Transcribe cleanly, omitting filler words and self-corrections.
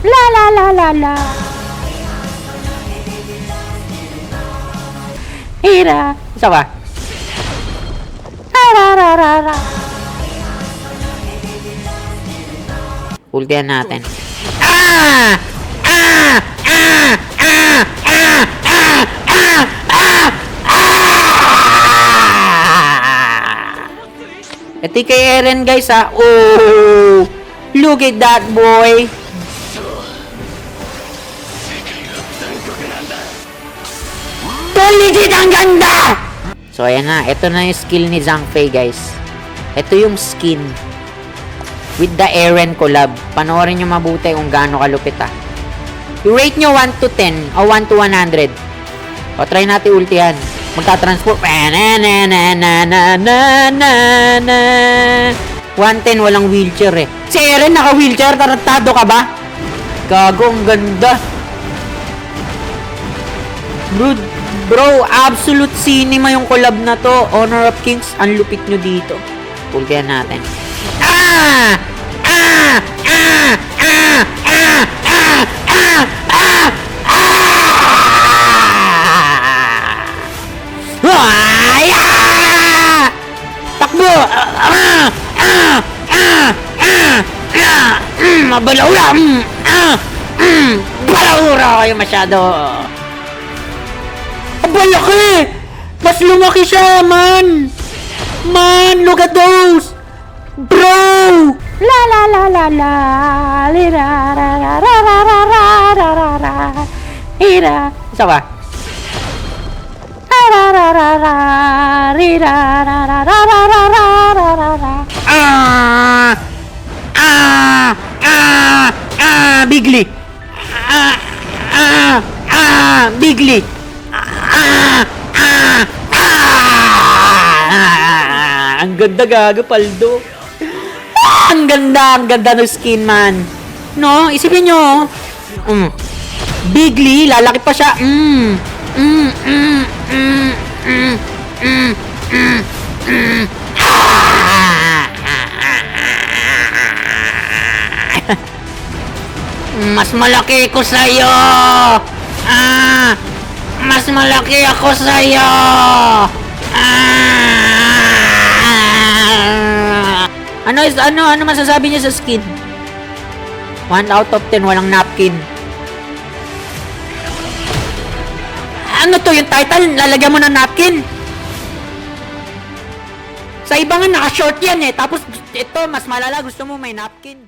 La la la la la. Ira. Isa ba? Ra. Ultihan natin. Ah! Ah! Ah! Ah! Ah! Ah! Ah! Ah! Ah! Ito kay Eren guys ha. Oh! Look at that boy. Legit ang ganda! So ayan na, ito na yung skill ni Zhang Fei guys. Ito yung skin with the Eren collab. Panoorin nyo mabuti kung gaano kalupit ah. I-rate nyo 1 to 10 o 1 to 100. O try natin ultihan. Magta-transform. 110 walang wheelchair eh. Si Eren naka wheelchair, tarantado ka ba? Gago, ang ganda. Bro, absolute cinema yung collab na to. Honor of Kings, ang lupit nyo dito. Ultihan natin. Ah! Ah! Ah! Ah! Ah! Ah! Ah! Ah! Ah! Ay! Ah! Takbo! Ah! Ah! Ah! Ah! Ah! Mabalawla! Ah! Balawra kayo masyado! Malaki! Mas lumaki siya, man! Man, look at those! Bro! La la la la la! Lira ra ra ra ra ra ra ra ra ra. Ira. Isa ba? Ra ra ra ra. Lira ra ra ra ra ra ra ra ra. Ah! Ah! Ah! Ah! Bigly! Ah! Ah! Ah! Bigly! Ang ganda gago, Paldo. Ang ganda ng skin, man. No, isipin nyo. Bigly, lalaki pa siya. Mas malaki ko sa'yo. Mas malaki ako sa'yo! Ano masasabi niya sa skin? 1 out of 10, walang napkin. Ano to, yung title? Lalagyan mo ng napkin? Sa iba nga naka-short yan eh. Tapos ito, mas malala, gusto mo may napkin.